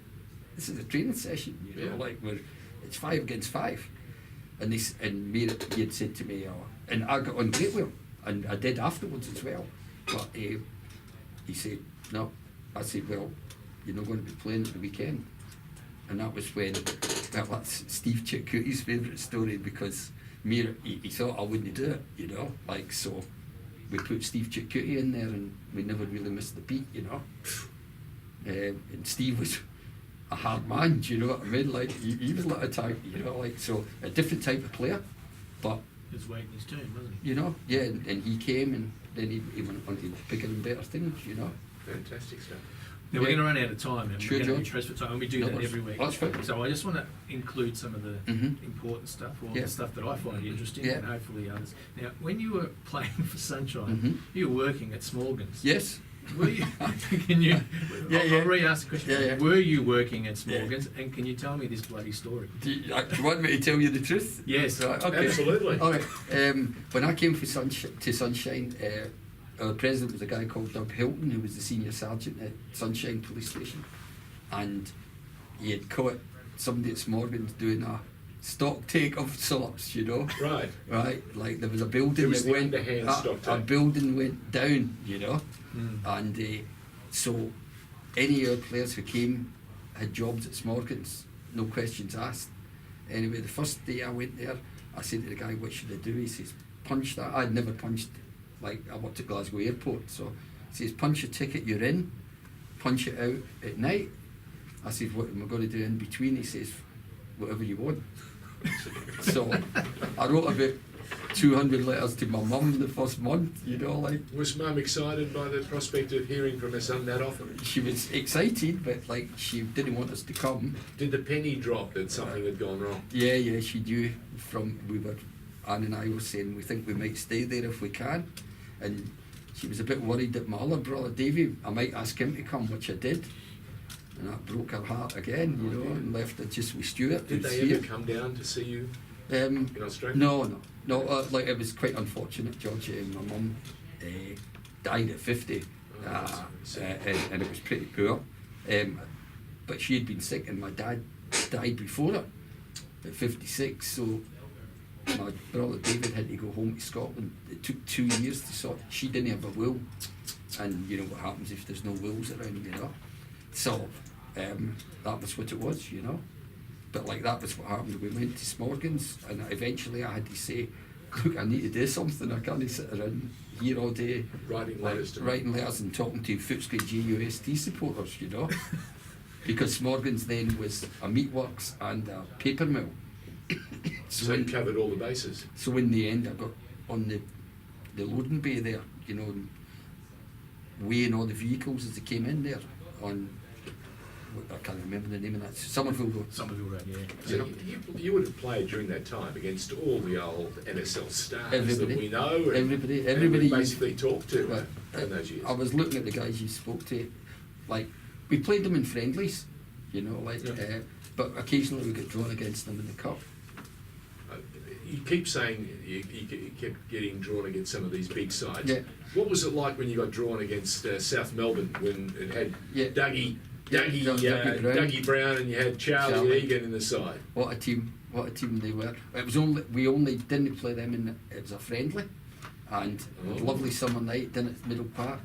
this is a training session, you know, Yeah. like, it's 5 against 5. And he had said to me, and I got on great with him, and I did afterwards as well. But he said, no. I said, well, you're not going to be playing at the weekend. And that was when, well, that's Steve Chitcuti's favourite story, because he thought I wouldn't do it, you know. Like, so we put Steve Chitcuti in there, and we never really missed the beat, you know. And Steve was a hard man, do you know what I mean? Like, he was like a type, you know, like, so a different type of player, but, He was waiting his turn, wasn't he? you know, yeah, and he came, and then he went on to bigger and better things, you know. Fantastic stuff. Now, we're going to run out of time, and Sure, we're going to be George. pressed for time, and we do No that worries. every week. That's fine. So I just want to include some of the Mhm. important stuff, or Yeah. the stuff that I find interesting, Yeah. and hopefully others. Now, when you were playing for Sunshine, Mhm. you were working at Smorgans. Yes. Were you? Can you? Yeah, yeah. I'll re-ask the question. Yeah, yeah. Were you working at Smorgans, and can you tell me this bloody story? Do you want me to tell you the truth? Yes. Right, okay. Absolutely. All right. When I came to Sunshine, our president was a guy called Doug Hilton, who was the senior sergeant at Sunshine Police Station, and he had caught somebody at Smorgans doing a stock take of sorts, you know. Right. Right, like there was a building It was that the went underhand stock a take. building went down, you know, Mm. and so any of our players who came had jobs at Smorgans, no questions asked. Anyway, the first day I went there, I said to the guy, "What should I do?" He says, "Punch that." I'd never punched, like I worked at Glasgow Airport, so he says, "Punch your ticket, you're in. Punch it out at night." I said, "What am I going to do in between?" He says, "Whatever you want." So I wrote about 200 letters to my mum the first month, you know, like Was Mum excited by the prospect of hearing from her son that often? she was excited, but like she didn't want us to come. Did the penny drop that something had gone wrong? Yeah, she knew Anne and I were saying we think we might stay there if we can, and she was a bit worried that my other brother Davy, I might ask him to come, which I did, and that broke her heart again, you know, and left her just with Stuart. Did who's they ever here. come down to see you Um, in Australia? No. Like it was quite unfortunate, George. My mum died at 50, and it was pretty poor. But she had been sick, and my dad died before her at 56. So my brother David had to go home to Scotland. It took 2 years to sort. She didn't have a will, and you know what happens if there's no wills around, you know. So that was what it was, you know. But like that was what happened. We went to Smorgans, and eventually I had to say, "Look, I need to do something. I can't sit around here all day Writing letters to me. writing letters and talking to Footscray GUST supporters, you know." Because Smorgans then was a meatworks and a paper mill. So you covered all the bases. So in the end, I got on the loading bay there, you know, weighing all the vehicles as they came in there on. I can't remember the name of that. Somerville Road. Somerville Road, yeah. So you would have played during that time against all the old NSL stars Everybody. that we know. And Everybody we you- basically talked to Right. in those years. I was looking at the guys you spoke to, like we played them in friendlies, you know, like, Yeah. but occasionally we got drawn against them in the cup. You keep saying you kept getting drawn against some of these big sides. Yeah. What was it like when you got drawn against South Melbourne when it had Yeah. Dougie Dougie Brown. Brown and you had Charlie Charlie. Egan in the side? What a team they were. It was we only didn't play them it was a friendly, and Oh. lovely summer night down at Middle Park.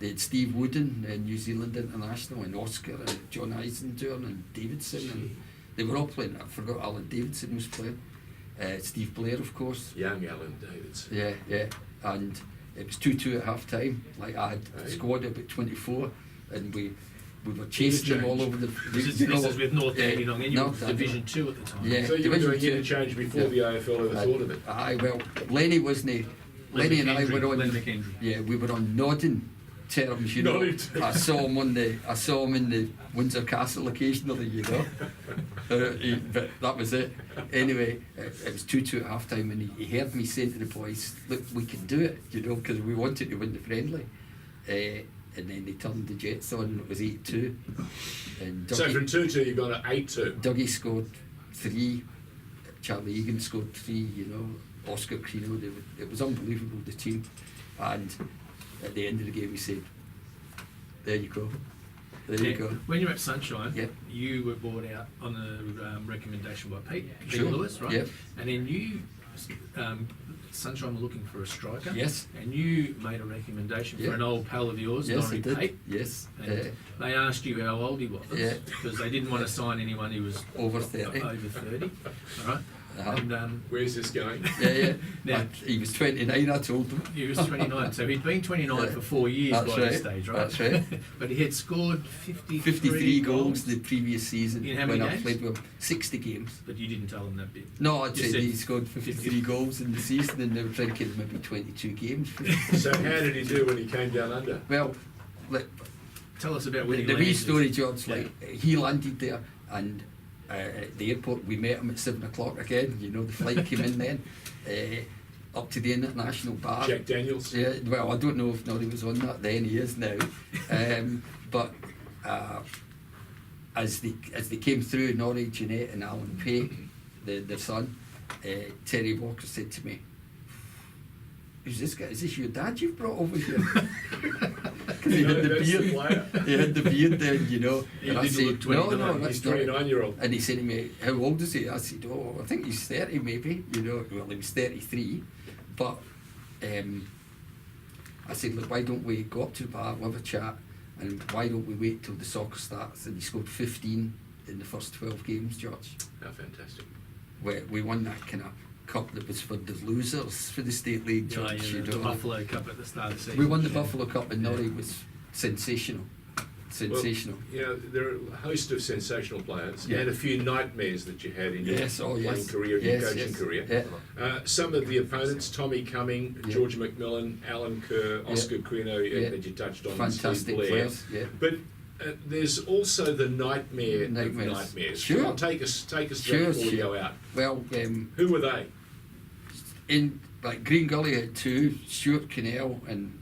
They had Steve Wooden, New Zealand international, and Oscar and John Eisendoorn and Davidson, and they were all playing. I forgot Alan Davidson was playing. Steve Blair, of course. Young Alan Davidson. Yeah, and it was 2-2 at half time. Like I had a Hey. squad of about 24, and we were chasing them all over the. This is with North Dandenong, and you North were Division 2 at the time. Yeah. So you were doing Division 2. interchange before Yeah. the AFL ever thought of it? Aye, well, Lenny wasn't. Lenny and I were on. Len McKendry. Yeah, we were on nodding terms, you know. Nodding terms. I saw him in the Windsor Castle occasionally, you know. But that was it. Anyway, it was 2-2 at half time, and he heard me saying to the boys, "Look, we can do it," you know, because we wanted to win the friendly. And then they turned the Jets on, and it was 8-2. And So Dougie, from 2-2 you got an 8-2. Dougie scored 3, Charlie Egan scored 3, you know, Oscar Crino, it was unbelievable, the team. And at the end of the game we said, "There you go, there you Yeah. go." When you were at Sunshine, Yeah. you were brought out on a recommendation by Pete Sure. Lewis, right? Yeah. And then you, Sunshine were looking for a striker. Yes. And you made a recommendation Yeah. for an old pal of yours, Yes, I Laurie did. Pate. Yes, And they asked you how old he was, Yeah. because they didn't want to sign anyone who was over 30. over 30. All right. Uh-huh. And Where's this going? Yeah. Now- And he was 29, I told him. he was 29, so he'd been 29 Yeah. for 4 years That's by this right, stage, right? that's right. But he had scored 53 goals the previous season In how when many I games? played with him. 60 games. But you didn't tell them that bit. No, I'd You said said he scored 53 goals in the season, and they were drinking maybe 22 games. So how did he do when he came down under? Well, like, Tell us about The when he wee landed. story, George, Yeah. like, he landed there, and at the airport we met him at 7 o'clock again. You know, the flight came in then, up to the international bar. Jack Daniels. Yeah, well, I don't know if Noddy was on that then. He is now. But as they came through, Norrie, Jeanette, and Alan Pay, their son, Terry Walker said to me, "Who's this guy? Is this your dad you've brought over here?" Because he had the That's the beard. player. He had the beard then, you know. He And I didn't said, look "No, 29. no, He's that's not." 29-year-old. And he said to me, "How old is he?" I said, "Oh, I think he's 30 maybe." You know, well, he was 33. But I said, "Look, why don't we go up to the bar, we'll have a chat, and why don't we wait till the soccer starts?" And he scored 15 in the first 12 games, George. How fantastic. We won that kind of cup that was for the losers for the State League, Yeah, George. yeah, you the know. Buffalo Cup at the start of the season. We won the Buffalo Cup, and Norrie was sensational. Sensational. Well, you know, there are a host of sensational players Yeah. and a few nightmares that you had in Yes, your oh, playing yes. career, Yes, your coaching yes. career. Yeah. Some of the opponents, Tommy Cumming, Yeah. George McMillan, Alan Kerr, Oscar Quino, Yeah. that you touched on, Fantastic Steve Blair. players, yeah. But there's also the nightmare Nightmares. of nightmares. Sure. Come on, take us through Sure, before we sure. go out. Well, Who were they? in like Green Gully had two, Stuart Cannell and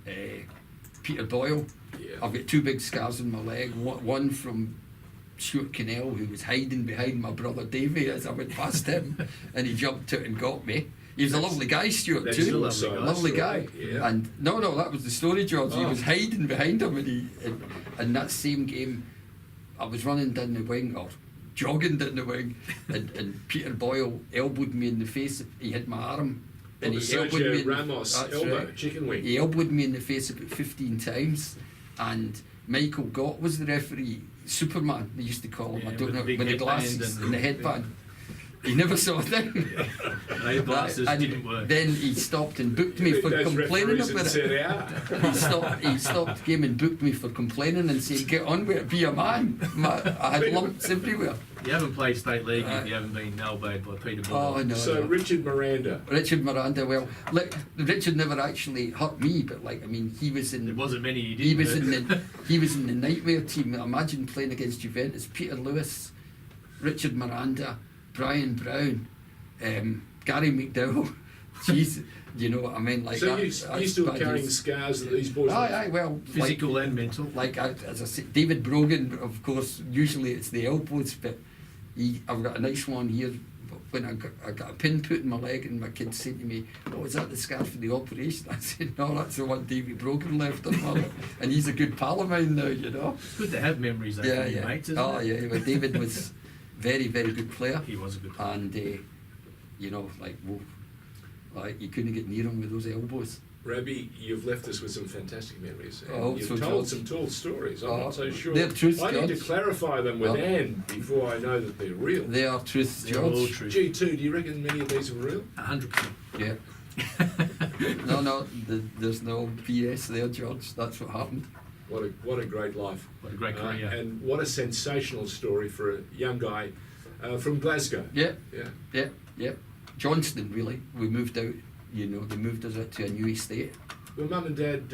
Peter Boyle. Yeah. I've got two big scars on my leg. One from Stuart Cannell, who was hiding behind my brother Davey as I went past him, and he jumped out and got me. He was a lovely guy, Stuart, That's too. your Lovely guy. Yeah. And no, that was the story, George. He Oh. was hiding behind him, and that same game, I was running down the wing, or jogging down the wing, and Peter Boyle elbowed me in the face. He hit my arm. And he the elbowed me Sergio in- Ramos that's elbow, right. chicken wing. He elbowed me in the face about 15 times, and Michael Gott was the referee. Superman, they used to call him. Yeah, I don't with know, the big with the headband glasses and- and the headband. He never saw a thing. Those glasses And didn't work. then he stopped and booked me for Those complaining referees about and said, it. "Ah." He stopped the game and booked me for complaining and said, "Get on with it, be a man." I had lumps everywhere. You haven't played state league if Right. you haven't been elbowed by Peter Boyle. Oh no. So no. Richard Miranda. Richard Miranda, well, like, Richard never actually hurt me, but like, I mean, he was in. There wasn't many you didn't He was hurt. in the he was in the nightmare team. Imagine playing against Juventus. Peter Lewis, Richard Miranda, Brian Brown, Gary McDowell. Jeez, you know what I mean? Like So that, you that's still bad carrying news. scars that these boys Aye, well, Physical and mental. like as I said, David Brogan, of course. Usually it's the elbows, but I've got a nice one here. When I got a pin put in my leg, and my kid said to me, "Oh, is that the scar for the operation?" I said, "No, that's the one David Brogan left on my leg." And he's a good pal of mine now, you know. It's good to have memories though Yeah, from your yeah. mates, isn't Oh, it? yeah. Well, David was very, very good player, He was a good player. and you know, like, whoa, like you couldn't get near him with those elbows. Robbie, you've left us with some fantastic memories. And Oh, you've so told George. some tall stories. I'm Oh, not so sure. they're truth, I need to George. clarify them with Oh. Anne before I know that they're real. They are truths, They're all George. true. G2, do you reckon many of these are real? 100%. Yeah. No, there's no BS there, George. That's what happened. What a great life. What a great career. And what a sensational story for a young guy from Glasgow. Yeah, Yeah. yeah. Johnston, really. We moved out. You know, they moved us out to a new estate. Were Mum and Dad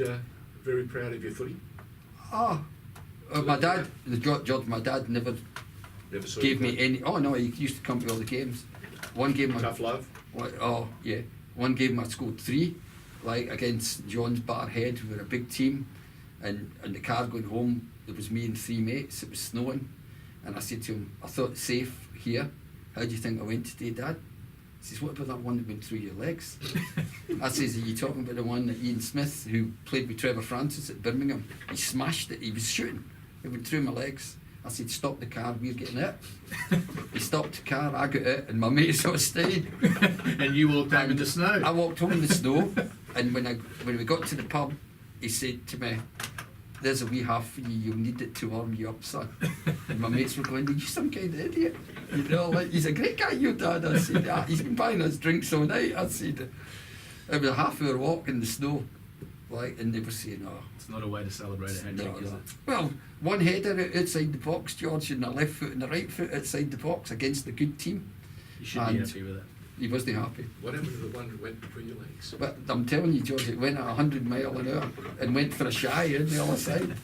very proud of your footy? Oh, my dad, George, my dad never Never saw gave you me play? any. Oh no, he used to come to all the games. One game, Tough love. Oh yeah, one game I scored 3, like against John's Barhead, who were a big team, and in the car going home, there was me and 3 mates. It was snowing, and I said to him, "I thought it's safe here. How do you think I went today, Dad?" He says, "What about that one that went through your legs?" I says, "Are you talking about the one that Ian Smith, who played with Trevor Francis at Birmingham? He smashed it. He was shooting. It went through my legs." I said, "Stop the car, we're getting it." He stopped the car, I got it, and my mates all stayed. And you walked home in And the snow. I walked home in the snow, and when we got to the pub, he said to me, "There's a wee half for you, you'll need it to warm you up, son." And my mates were going, "Are you some kind of idiot? You know, like, he's a great guy, your dad." I said, "Ah, he's been buying us drinks all night." I said, it was a half-hour walk in the snow, like, and they were saying, "Oh, It's not a way to celebrate a hat no, trick, is no." it? Well, one header outside the box, George, and the left foot and the right foot outside the box against a good team. You should be And- happy with that. He wasn't happy. What happened to the one that went between your legs? But I'm telling you, George, it went at 100 mile an hour and went for a shy in the other side.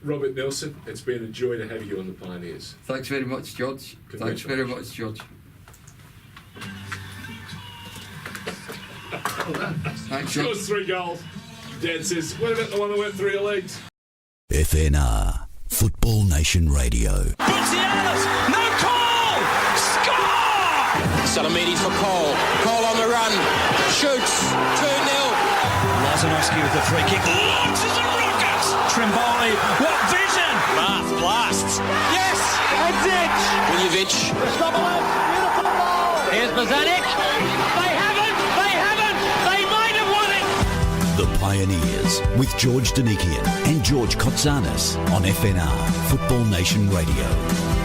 Robert Nelson, it's been a joy to have you on the Pioneers. Thanks very much, George. Thanks very much, George. Thanks, George. Scores 3 goals. Dad says, what about the one that went through your legs? FNR, Football Nation Radio. Gutierrez, no call! Score! Salamidi for Cole. Cole on the run. Shoots. 2-0. Lazanovsky with the free kick. Launches a rocket! Trimboli, what vision! Bath blasts. Yes! That's it! Vujovic. Here's Bozanic. They haven't! They might have won it! The Pioneers with George Danikian and George Kotzanis on FNR, Football Nation Radio.